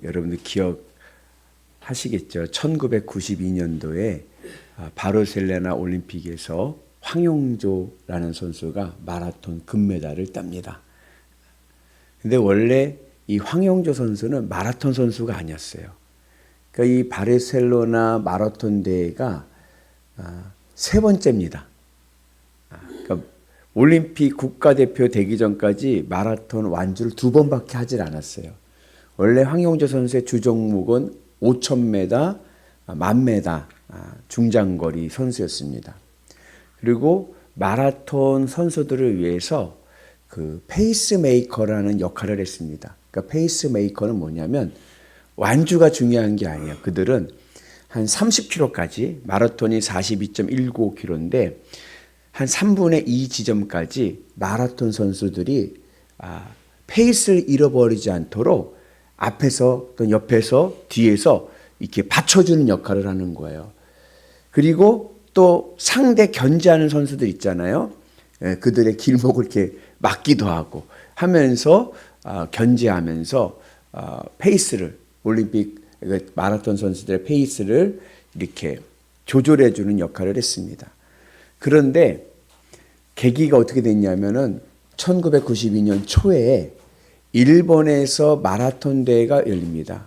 여러분들 기억하시겠죠? 1992년도에 바르셀로나 올림픽에서 황용조라는 선수가 마라톤 금메달을 땁니다. 근데 원래 이 황용조 선수는 마라톤 선수가 아니었어요. 그러니까 이 바르셀로나 마라톤 대회가 세 번째입니다. 그러니까 올림픽 국가대표 되기 전까지 마라톤 완주를 2번밖에 하질 않았어요. 원래 황용조 선수의 주 종목은 5,000m, 10,000m 중장거리 선수였습니다. 그리고 마라톤 선수들을 위해서 그 페이스메이커라는 역할을 했습니다. 그러니까 페이스메이커는 뭐냐면 완주가 중요한 게 아니에요. 그들은 한 30km까지, 마라톤이 42.195km인데 한 3분의 2 지점까지 마라톤 선수들이 페이스를 잃어버리지 않도록 앞에서 또는 옆에서 뒤에서 이렇게 받쳐주는 역할을 하는 거예요. 그리고 또 상대 견제하는 선수들 있잖아요. 그들의 길목을 이렇게 막기도 하고 하면서 견제하면서 페이스를 올림픽 마라톤 선수들의 페이스를 이렇게 조절해 주는 역할을 했습니다. 그런데 계기가 어떻게 됐냐면은 1992년 초에 일본에서 마라톤 대회가 열립니다.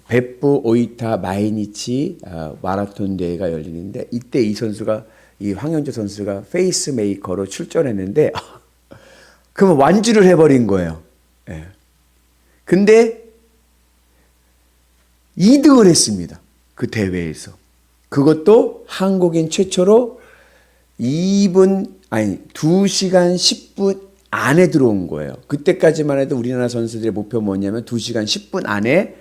베프 오이타 마이니치 마라톤 대회가 열리는데 이때 이 황영조 선수가 페이스메이커로 출전했는데 그러면 완주를 해버린 거예요. 예. 근데 2등을 했습니다. 그 대회에서. 그것도 한국인 최초로 2시간 10분 안에 들어온 거예요. 그때까지만 해도 우리나라 선수들의 목표 뭐냐면 2시간 10분 안에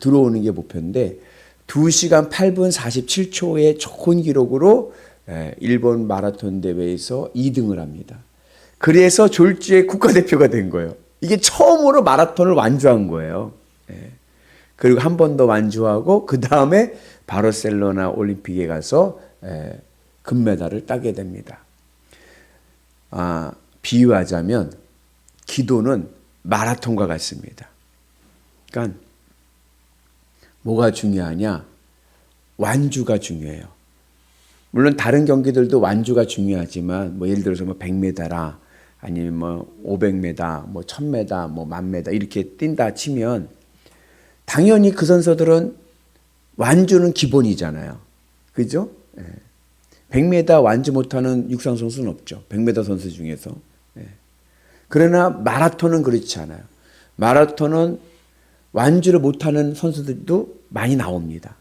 들어오는 게 목표인데 2시간 8분 47초의 좋은 기록으로 일본 마라톤 대회에서 2등을 합니다. 그래서 졸지에 국가대표가 된 거예요. 이게 처음으로 마라톤을 완주한 거예요. 그리고 한 번 더 완주하고 그 다음에 바르셀로나 올림픽에 가서 금메달을 따게 됩니다. 비유하자면 기도는 마라톤과 같습니다. 그러니까 뭐가 중요하냐? 완주가 중요해요. 물론 다른 경기들도 완주가 중요하지만 뭐 예를 들어서 뭐 100m라 아니면 뭐 500m, 뭐 1000m, 뭐 10,000m 이렇게 뛴다 치면 당연히 그 선수들은 완주는 기본이잖아요. 그죠? 100m 완주 못하는 육상 선수는 없죠. 100m 선수 중에서. 그러나 마라톤은 그렇지 않아요. 마라톤은 완주를 못하는 선수들도 많이 나옵니다.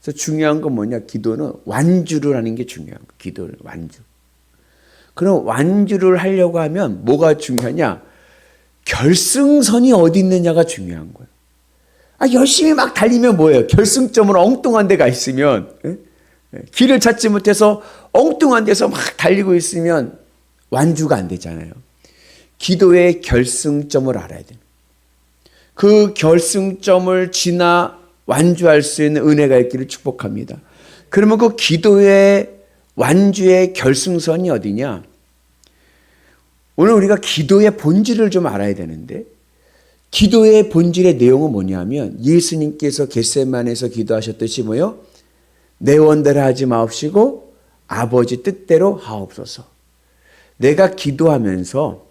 그래서 중요한 건 뭐냐? 기도는 완주를 하는 게 중요한 거예요. 기도를 완주. 그럼 완주를 하려고 하면 뭐가 중요하냐? 결승선이 어디 있느냐가 중요한 거예요. 열심히 막 달리면 뭐예요? 결승점으로 엉뚱한 데가 있으면 길을 찾지 못해서 엉뚱한 데서 막 달리고 있으면 완주가 안 되잖아요. 기도의 결승점을 알아야 돼요. 그 결승점을 지나 완주할 수 있는 은혜가 있기를 축복합니다. 그러면 그 기도의 완주의 결승선이 어디냐? 오늘 우리가 기도의 본질을 좀 알아야 되는데 기도의 본질의 내용은 뭐냐면 예수님께서 겟세마네에서 기도하셨듯이 뭐요? 내 원대로 하지 마옵시고 아버지 뜻대로 하옵소서. 내가 기도하면서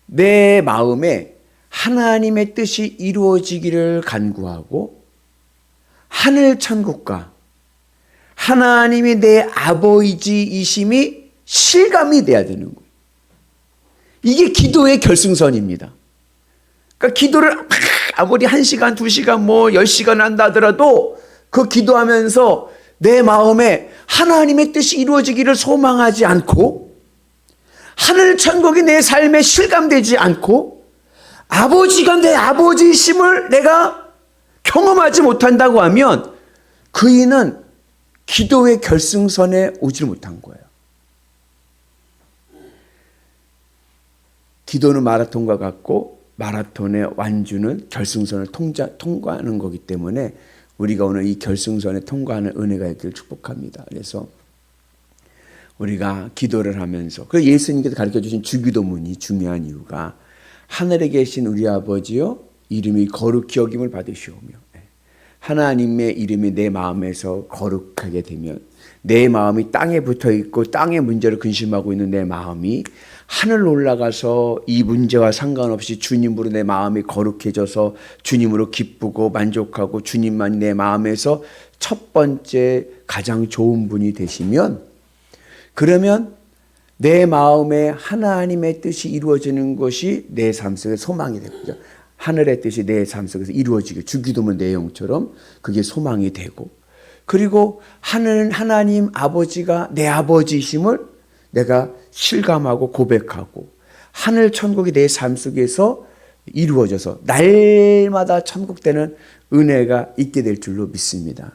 내 마음에 하나님의 뜻이 이루어지기를 간구하고 하늘 천국과 하나님이 내 아버지이심이 실감이 돼야 되는 거예요. 이게 기도의 결승선입니다. 그러니까 기도를 아무리 1시간, 2시간, 뭐 10시간 한다 하더라도 그 기도하면서 내 마음에 하나님의 뜻이 이루어지기를 소망하지 않고 하늘 천국이 내 삶에 실감되지 않고 아버지가 내 아버지이심을 내가 경험하지 못한다고 하면 그이는 기도의 결승선에 오지 못한 거예요. 기도는 마라톤과 같고 마라톤의 완주는 결승선을 통과하는 거기 때문에 우리가 오늘 이 결승선에 통과하는 은혜가 있기를 축복합니다. 그래서 우리가 기도를 하면서 그 예수님께서 가르쳐 주신 주기도문이 중요한 이유가 하늘에 계신 우리 아버지요 이름이 거룩히 여김을 받으시오며. 하나님의 이름이 내 마음에서 거룩하게 되면 내 마음이 땅에 붙어 있고 땅의 문제를 근심하고 있는 내 마음이 하늘로 올라가서 이 문제와 상관없이 주님으로 내 마음이 거룩해져서 주님으로 기쁘고 만족하고 주님만 내 마음에서 첫 번째 가장 좋은 분이 되시면, 그러면 내 마음에 하나님의 뜻이 이루어지는 것이 내 삶 속의 소망이 되고, 하늘의 뜻이 내 삶 속에서 이루어지게, 주기도문 내용처럼 그게 소망이 되고, 그리고 하나님 아버지가 내 아버지이심을 내가 실감하고 고백하고, 하늘 천국이 내 삶 속에서 이루어져서 날마다 천국되는 은혜가 있게 될 줄로 믿습니다.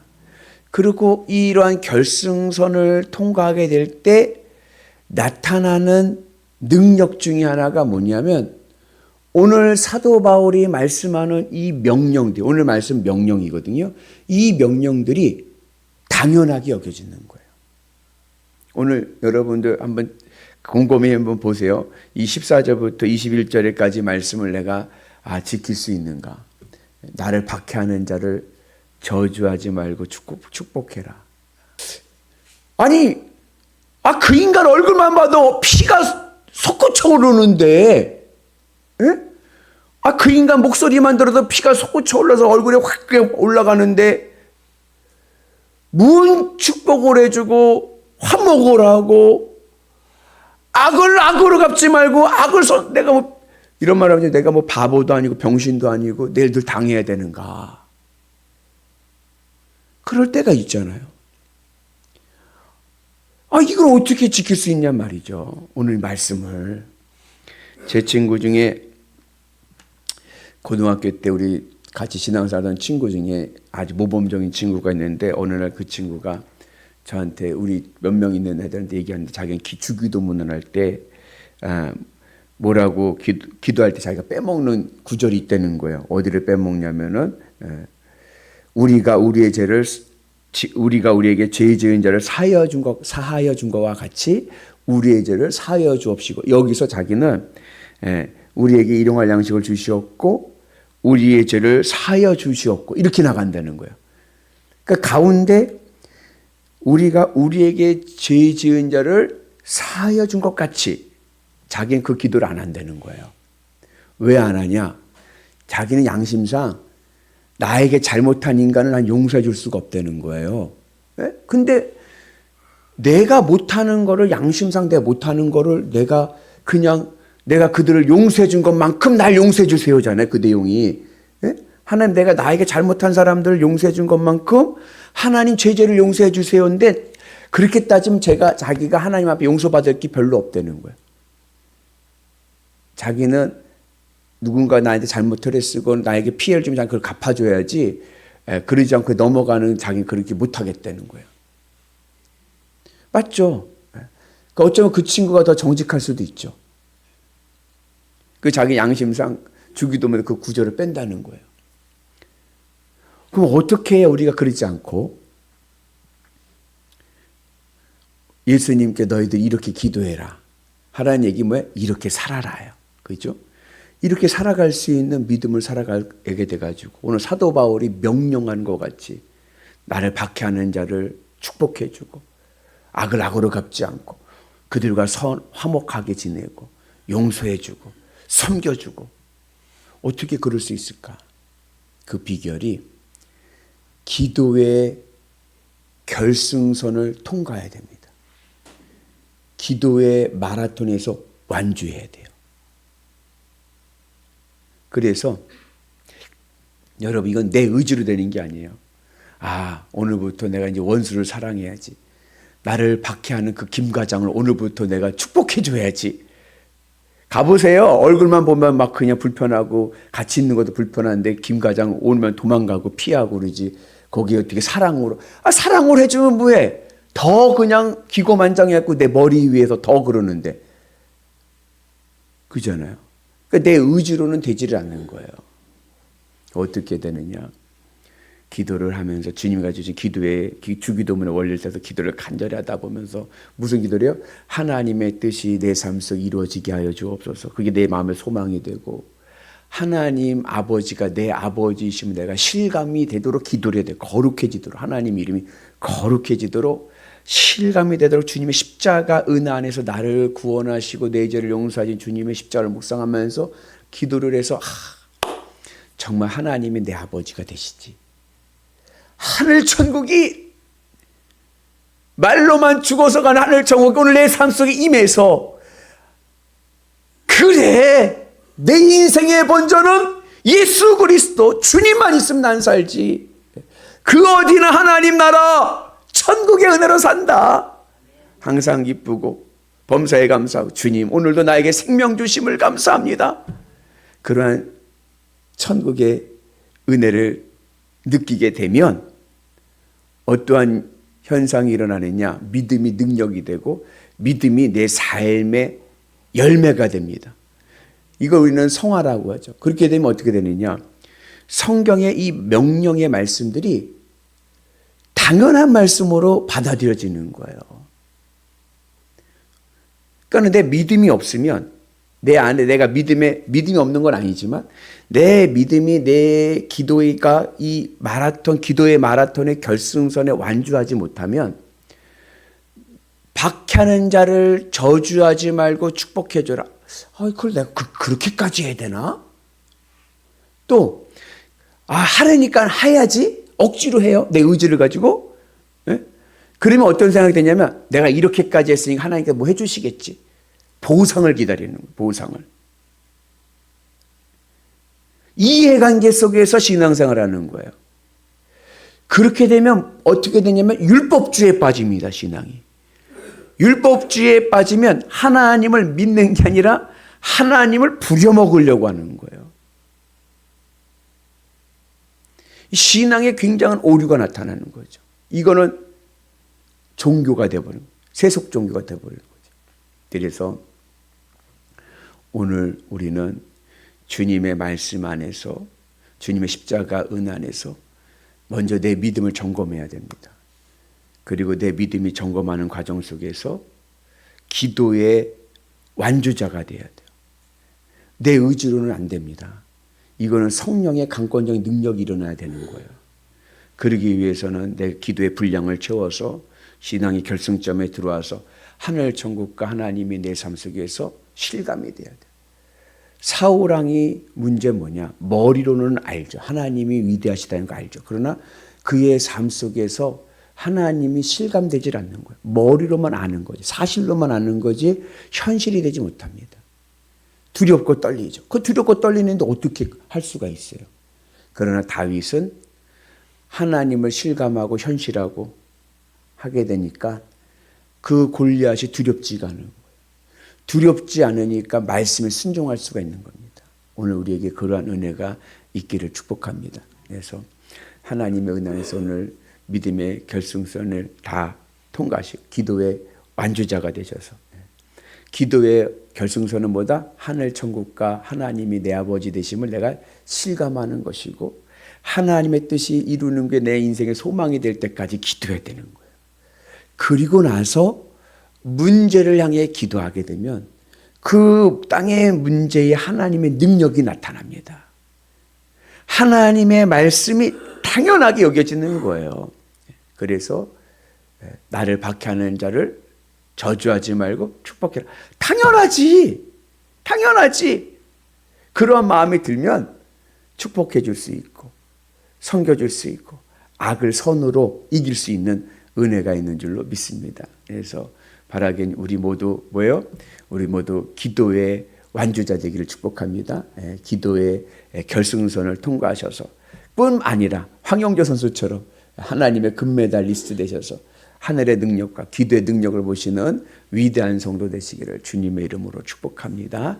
그리고 이러한 결승선을 통과하게 될 때 나타나는 능력 중에 하나가 뭐냐면, 오늘 사도 바울이 말씀하는 이 명령들, 오늘 말씀 명령이거든요. 이 명령들이 당연하게 여겨지는 거예요. 오늘 여러분들 한번 곰곰이 한번 보세요. 이 14절부터 21절까지 말씀을 내가 지킬 수 있는가? 나를 박해하는 자를 저주하지 말고 축복해라. 아니, 그 인간 얼굴만 봐도 피가 솟구쳐 오르는데, 예? 그 인간 목소리만 들어도 피가 솟구쳐 올라서 얼굴에 확 올라가는데, 무슨 축복을 해주고 화목을 하고 악을 악으로 갚지 말고 내가 뭐 이런 말 하면 내가 뭐 바보도 아니고 병신도 아니고 내일들 당해야 되는가? 그럴 때가 있잖아요. 이걸 어떻게 지킬 수 있냔 말이죠. 오늘 말씀을. 제 친구 중에 고등학교 때 우리 같이 신앙생활하던 친구 중에 아주 모범적인 친구가 있는데, 어느 날 그 친구가 저한테, 우리 몇 명 있는 애들한테 얘기하는데, 자기는 주기도문을 할 때 뭐라고 기도할 때 자기가 빼먹는 구절이 있다는 거예요. 어디를 빼먹냐면은 우리가 우리에게 죄 지은 자를 사하여 준 것과 같이 우리의 죄를 사하여 주옵시고, 여기서 자기는 우리에게 일용할 양식을 주시옵고 우리의 죄를 사하여 주시옵고, 이렇게 나간다는 거예요. 그러니까 가운데 우리가 우리에게 죄 지은 자를 사하여 준 것 같이 자기는 그 기도를 안 한다는 거예요. 왜 안 하냐? 자기는 양심상 나에게 잘못한 인간을 난 용서해 줄 수가 없다는 거예요. 근데 내가 못하는 거를, 양심상 내가 못하는 거를 내가 그들을 용서해 준 것만큼 날 용서해 주세요잖아요. 그 내용이. 하나님, 내가 나에게 잘못한 사람들을 용서해 준 것만큼 하나님 죄를 용서해 주세요인데, 그렇게 따지면 자기가 하나님 앞에 용서받을 게 별로 없다는 거예요. 자기는 누군가 나한테 잘못을 했으고 나에게 피해를 주면 자기는 그걸 갚아줘야지, 그러지 않고 넘어가는 자기는 그렇게 못하겠다는 거예요. 맞죠? 그러니까 어쩌면 그 친구가 더 정직할 수도 있죠. 그 자기 양심상 주기도문에 그 구절을 뺀다는 거예요. 그럼 어떻게 해야 우리가 그러지 않고, 예수님께 너희들 이렇게 기도해라 하라는 얘기 뭐예요? 이렇게 살아라요. 그죠? 이렇게 살아갈 수 있는 믿음을 살아가게 돼가지고, 오늘 사도 바울이 명령한 것 같이 나를 박해하는 자를 축복해주고 악을 악으로 갚지 않고 그들과 화목하게 지내고 용서해주고 섬겨주고, 어떻게 그럴 수 있을까? 그 비결이 기도의 결승선을 통과해야 됩니다. 기도의 마라톤에서 완주해야 돼요. 그래서 여러분, 이건 내 의지로 되는 게 아니에요. 오늘부터 내가 이제 원수를 사랑해야지. 나를 박해하는 그 김 과장을 오늘부터 내가 축복해줘야지. 가보세요. 얼굴만 보면 막 그냥 불편하고 같이 있는 것도 불편한데 김 과장 오면 도망가고 피하고 그러지. 거기에 어떻게 사랑으로 해주면 뭐해? 더 그냥 기고만장해갖고 내 머리 위에서 더 그러는데, 그잖아요. 그러니까 내 의지로는 되지를 않는 거예요. 어떻게 되느냐? 기도를 하면서 주님이 주신 주기도문의 원리를 따서 기도를 간절히 하다 보면서 무슨 기도래요? 하나님의 뜻이 내 삶 속에 이루어지게 하여 주옵소서. 그게 내 마음의 소망이 되고, 하나님 아버지가 내 아버지이시면 내가 실감이 되도록 기도를 해야 돼. 거룩해지도록, 하나님 이름이 거룩해지도록, 실감이 되도록 주님의 십자가 은혜 안에서 나를 구원하시고 내 죄를 용서하신 주님의 십자가를 묵상하면서 기도를 해서 정말 하나님이 내 아버지가 되시지. 하늘 천국이 말로만 죽어서 간 하늘 천국이 오늘 내 삶 속에 임해서, 그래 내 인생의 본전은 예수 그리스도 주님만 있으면 난 살지. 그 어디나 하나님 나라 천국의 은혜로 산다. 항상 기쁘고 범사에 감사하고 주님 오늘도 나에게 생명 주심을 감사합니다. 그러한 천국의 은혜를 느끼게 되면 어떠한 현상이 일어나느냐? 믿음이 능력이 되고 믿음이 내 삶의 열매가 됩니다. 이걸 우리는 성화라고 하죠. 그렇게 되면 어떻게 되느냐? 성경의 이 명령의 말씀들이 당연한 말씀으로 받아들여지는 거예요. 그러니까 내 믿음이 없으면, 내 안에 내가 믿음이 없는 건 아니지만 내 믿음이 내 기도가 이 기도의 마라톤의 결승선에 완주하지 못하면, 박해하는 자를 저주하지 말고 축복해줘라. 그걸 내가 그렇게까지 해야 되나? 또, 하려니까 해야지. 억지로 해요. 내 의지를 가지고. 예? 그러면 어떤 생각이 되냐면, 내가 이렇게까지 했으니까 하나님께서 뭐 해주시겠지. 보상을 기다리는 거예요. 보상을. 이해관계 속에서 신앙생활을 하는 거예요. 그렇게 되면 어떻게 되냐면 율법주의에 빠집니다. 신앙이. 율법주의에 빠지면 하나님을 믿는 게 아니라 하나님을 부려먹으려고 하는 거예요. 신앙에 굉장한 오류가 나타나는 거죠. 이거는 종교가 되어버린 거예요. 세속 종교가 되어버린 거죠. 그래서 오늘 우리는 주님의 말씀 안에서, 주님의 십자가 은 안에서 먼저 내 믿음을 점검해야 됩니다. 그리고 내 믿음이 점검하는 과정 속에서 기도의 완주자가 돼야 돼요. 내 의지로는 안 됩니다. 이거는 성령의 강권적인 능력이 일어나야 되는 거예요. 그러기 위해서는 내 기도의 분량을 채워서 신앙의 결승점에 들어와서 하늘 천국과 하나님이 내 삶 속에서 실감이 돼야 돼요. 사울왕이 문제 뭐냐? 머리로는 알죠. 하나님이 위대하시다는 거 알죠. 그러나 그의 삶 속에서 하나님이 실감되질 않는 거예요. 머리로만 아는 거지. 사실로만 아는 거지 현실이 되지 못합니다. 두렵고 떨리죠. 그 두렵고 떨리는데 어떻게 할 수가 있어요. 그러나 다윗은 하나님을 실감하고 현실하고 하게 되니까 그 골리앗이 두렵지가 않은 거예요. 두렵지 않으니까 말씀에 순종할 수가 있는 겁니다. 오늘 우리에게 그러한 은혜가 있기를 축복합니다. 그래서 하나님의 은혜 안에서 오늘 믿음의 결승선을 다 통과하시고 기도의 완주자가 되셔서, 기도의 결승선은 뭐다? 하늘 천국과 하나님이 내 아버지 되심을 내가 실감하는 것이고 하나님의 뜻이 이루는 게 내 인생의 소망이 될 때까지 기도해야 되는 거예요. 그리고 나서 문제를 향해 기도하게 되면 그 땅의 문제에 하나님의 능력이 나타납니다. 하나님의 말씀이 당연하게 여겨지는 거예요. 그래서 나를 박해하는 자를 저주하지 말고 축복해라. 당연하지. 당연하지. 그런 마음이 들면 축복해 줄 수 있고 섬겨줄 수 있고 악을 선으로 이길 수 있는 은혜가 있는 줄로 믿습니다. 그래서 바라긴 우리 모두 뭐예요? 우리 모두 기도의 완주자 되기를 축복합니다. 기도의 결승선을 통과하셔서 뿐 아니라 황영조 선수처럼 하나님의 금메달리스트 되셔서 하늘의 능력과 기도의 능력을 보시는 위대한 성도 되시기를 주님의 이름으로 축복합니다.